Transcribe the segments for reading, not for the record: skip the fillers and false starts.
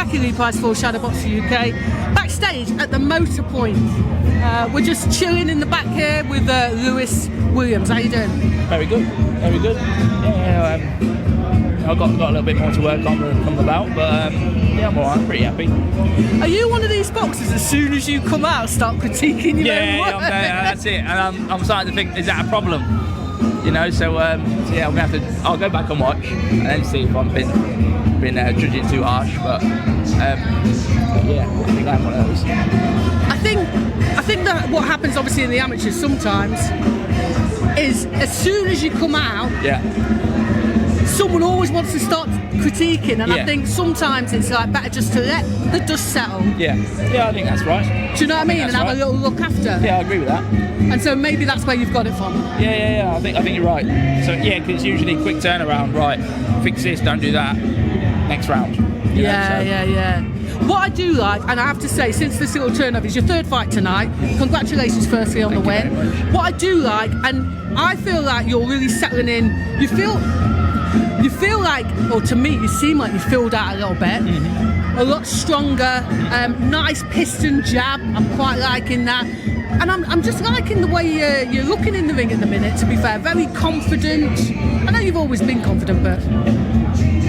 Jackie Lee Price for Shadowboxruk UK. Backstage at the Motor Point. We're just chilling in the back here with Lewis Williams. How you doing? Very good, very good. Yeah, I've got a little bit more to work on from the bout, but yeah, I'm alright, pretty happy. Are you one of these boxers, as soon as you come out, start critiquing your own work? Yeah, that's it. And I'm starting to think, is that a problem? You know, so yeah, I'll go back and watch and then see if I've been judging too harsh. But yeah, I think I'm one of those. I think that what happens obviously in the amateurs sometimes is as soon as you come out, someone always wants to start critiquing, and I think sometimes it's like better just to let the dust settle. Yeah, I think that's right. Do you know what I mean? And have a little look after. Yeah, I agree with that. And so maybe that's where you've got it from. Yeah. I think you're right. So yeah, because it's usually quick turnaround. Right, fix this, don't do that. Next round. Yeah. What I do like, and I have to say, since this little turnover is your third fight tonight, congratulations firstly on the win. What I do like, and I feel like you're really settling in. You feel like, or to me, you seem like you filled out a little bit. A lot stronger, nice piston jab. I'm quite liking that. And I'm just liking the way you're looking in the ring at the minute, to be fair. Very confident. I know you've always been confident, but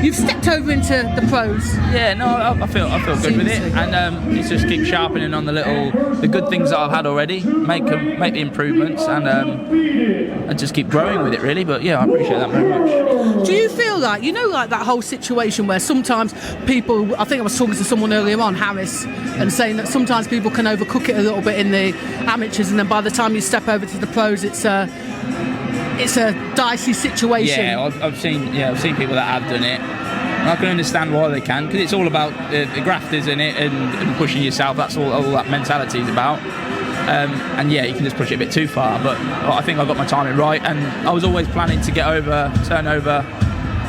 you've stepped over into the pros. Yeah, no, I feel good with it, and it's just keep sharpening on the good things that I've had already, make the improvements, and just keep growing with it, really. But yeah, I appreciate that very much. Do you feel like, like that whole situation where sometimes people, I think I was talking to someone earlier on, Harris, and saying that sometimes people can overcook it a little bit in the amateurs, and then by the time you step over to the pros, it's a dicey situation. Yeah, I've seen people that have done it. And I can understand why they can, because it's all about the grafters in it and pushing yourself. That's all that mentality is about. And yeah, you can just push it a bit too far. But I think I got my timing right, and I was always planning to turn over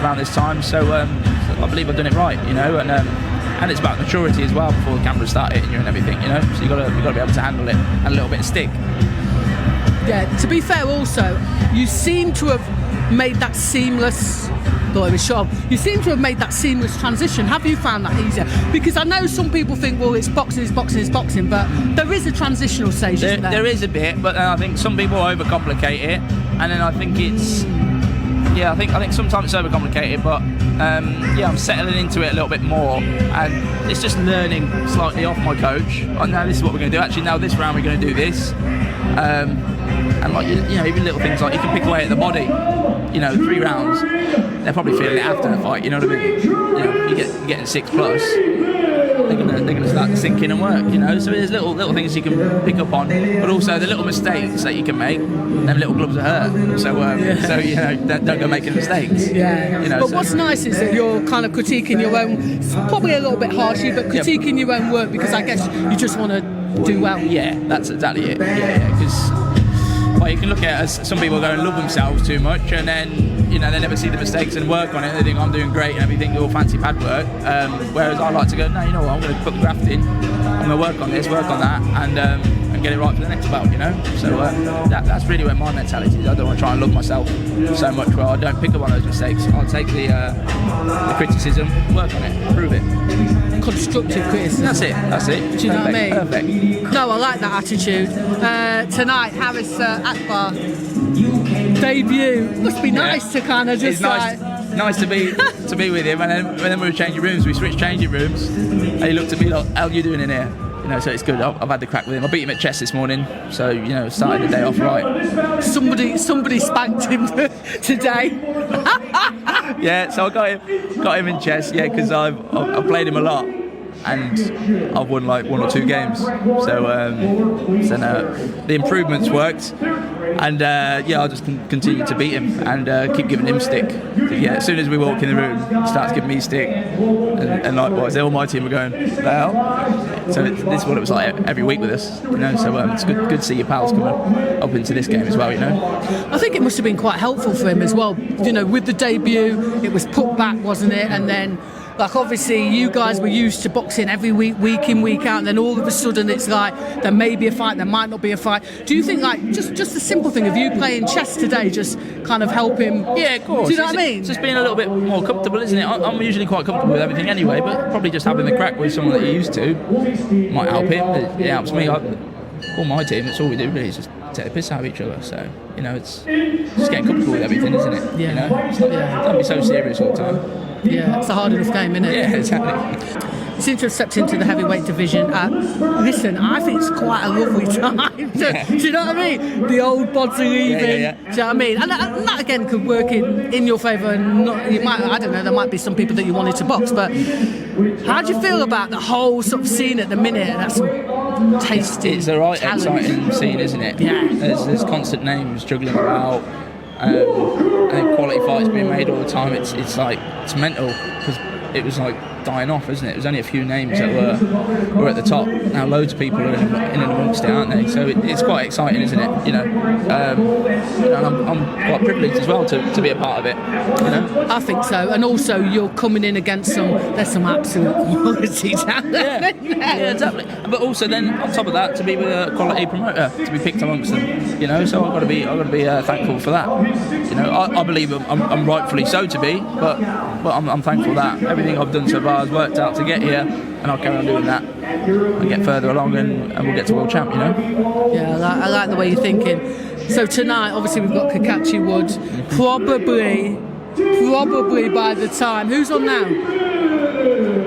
around this time. So I believe I've done it right, and it's about maturity as well before the cameras start hitting you and everything, So you got to be able to handle it and a little bit of stick. Yeah, to be fair also, you seem to have made that seamless, you seem to have made that seamless transition. Have you found that easier? Because I know some people think, well, it's boxing, but there is a transitional stage, isn't there? There is a bit, but I think some people overcomplicate it, and then I think it's, I think sometimes it's overcomplicated, but I'm settling into it a little bit more, and it's just learning slightly off my coach. Now this is what we're going to do. Actually, now this round we're going to do this. And like even little things like you can pick away at the body. 3 rounds, they're probably feeling it after the fight. You know what I mean? You getting 6+, they're gonna start to sink in and work. So there's little things you can pick up on, but also the little mistakes that you can make. Them little gloves are hurt. So don't go making mistakes. But what's nice is that you're kind of critiquing your own, probably a little bit harshly, but critiquing your own work, because I guess you just want to do well. Yeah, that's exactly it. Because you can look at it as some people go and love themselves too much, and then they never see the mistakes and work on it. They think I'm doing great and everything, all fancy pad work. Whereas I like to go, no, you know what? I'm going to put the graft in. I'm going to work on this, work on that, and get it right for the next bout. So that's really where my mentality is. I don't want to try and love myself so much where I don't pick up on those mistakes. I'll take the criticism, work on it, improve it. Constructive criticism. That's it. Do you know what I mean? Perfect. No, I like that attitude. Tonight, Harris Akbar debut. Must be nice to kind of just nice to be with him. And then we were changing rooms. We switched changing rooms, and he looked at me like, "How are you doing in here?" So it's good. I've had the crack with him. I beat him at chess this morning, so started the day off right. Somebody spanked him today. Yeah, so I got him in chess. Yeah, because I've played him a lot, and I've won like 1 or 2 games. So the improvements worked, and I'll just continue to beat him and keep giving him stick. Yeah, as soon as we walk in the room, he starts giving me stick, and likewise, all my team are going, "The hell?" So this is what it was like every week with us, So it's good to see your pals coming up into this game as well, I think it must have been quite helpful for him as well. With the debut, it was put back, wasn't it? And then Like obviously you guys were used to boxing every week in, week out, and then all of a sudden it's like there may be a fight, there might not be a fight. Do you think like just the simple thing of you playing chess today just kind of help him? Yeah, of course. Do you know what I mean? It's just being a little bit more comfortable, isn't it? I'm usually quite comfortable with everything anyway, but probably just having the crack with someone that you're used to might help him. It helps me. All my team, that's all we do really, is just take the piss out of each other. So, you know, it's just getting comfortable with everything, isn't it? Yeah. You know, it's not, don't be so serious all the time. Yeah, it's a hard enough game, isn't it? Yeah, exactly. You seem to have stepped into the heavyweight division. Listen, I think it's quite a lovely time. Do you know what I mean? The old bods are leaving. Yeah. Do you know what I mean? And that again could work in your favour. And not, you might, I don't know, there might be some people that you wanted to box. But how do you feel about the whole sort of scene at the minute? That's some tasty. It's a right talent. exciting scene, isn't it? Yeah. There's constant names juggling about. And quality fights being made all the time. It's like it's mental because it was like dying off, isn't it? There's only a few names that were at the top. Now loads of people are in and amongst it, aren't they? So it's quite exciting, isn't it? You know, and I'm quite privileged as well to be a part of it. You know, I think so. And also you're coming in against there's some absolute quality talent. Yeah, exactly. But also then on top of that, to be with a quality promoter, to be picked amongst them. You know, so I've got to be thankful for that. You know, I believe I'm rightfully so to be, but I'm thankful that everything I've done so far has worked out to get here, and I'll carry on doing that and get further along, and we'll get to world champ. You know. Yeah, I like the way you're thinking. So tonight, obviously, we've got Kakachi Wood. Probably by the time who's on now,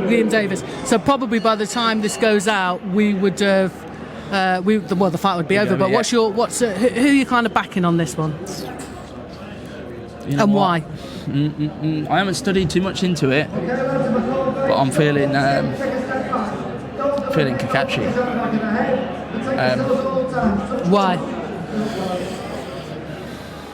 Liam Davis. So probably by the time this goes out, we would have. The fight would be over. But who are you kind of backing on this one? You know and what? Why? I haven't studied too much into it, but I'm feeling Kakachi. Why?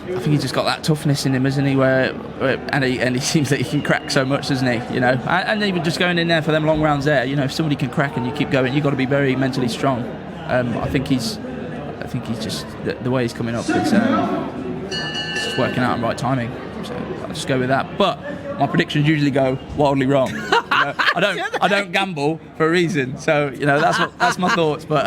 I think he's just got that toughness in him, isn't he? And he seems that he can crack so much, doesn't he? You know, and even just going in there for them long rounds there. You know, if somebody can crack and you keep going, you've got to be very mentally strong. I think he's just the way he's coming up is just working out in right timing. So I'll just go with that. But my predictions usually go wildly wrong. You know, I don't gamble for a reason. So you know that's my thoughts. But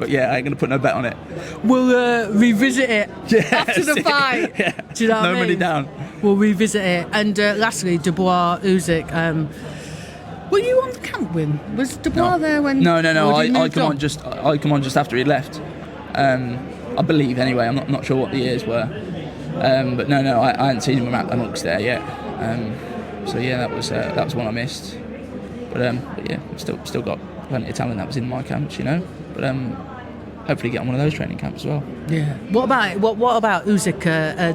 yeah, I ain't gonna put no bet on it. We'll revisit it after the fight. Yeah. Do you know what I mean? Money down. We'll revisit it. And lastly, Dubois Usyk. Were you on the camp win? Was Dubois there when? No. I come on just after he left. I believe anyway. I'm not sure what the years were. But no, I hadn't seen him amongst there yet. So yeah, that was one I missed. But yeah, still got plenty of talent that was in my camps, you know. But hopefully get on one of those training camps as well. Yeah. What about Usyk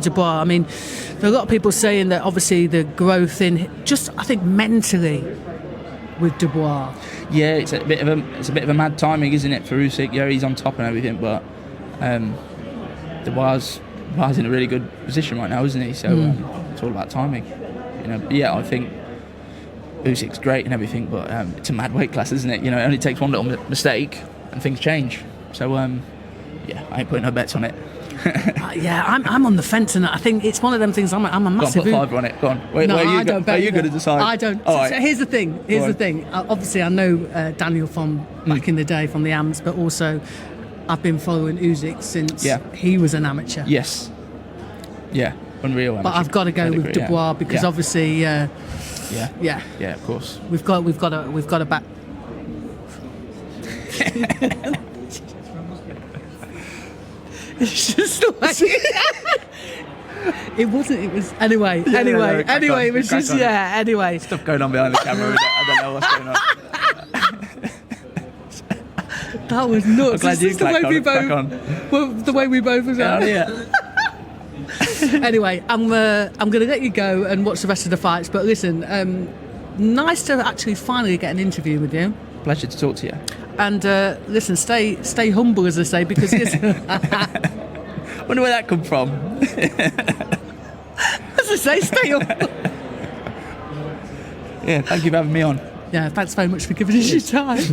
Dubois? I mean, there are a lot of people saying that obviously the growth in just I think mentally with Dubois. Yeah, it's a bit of a mad timing, isn't it, for Usyk? Yeah, he's on top and everything, but Dubois in a really good position right now, isn't he? So it's all about timing. You know, yeah, I think Usyk's great and everything, but it's a mad weight class, isn't it? You know, it only takes one little mistake and things change. So yeah, I ain't putting no bets on it. Yeah, I'm on the fence, and I think it's one of them things. I'm a massive. Go on, put 5 on it. Go on. No, I don't bet. Are you going to decide? I don't. Right. So here's the thing. Obviously, I know Daniel from back in the day from the AMS, but also I've been following Usyk since he was an amateur. Yes. Yeah. Unreal amateur. But I've got to go with Dubois because obviously. Yeah, of course. We've got to back. It's just like it wasn't. It was anyway. It was just Anyway, stuff going on behind the camera. I don't know what's going on. That was nuts. I'm glad you the way we both was out. Anyway, I'm going to let you go and watch the rest of the fights. But listen, nice to actually finally get an interview with you. Pleasure to talk to you. And listen, stay humble, as I say, because wonder where that come from. As I say, stay humble. Yeah, thank you for having me on. Yeah, thanks very much for giving us your time.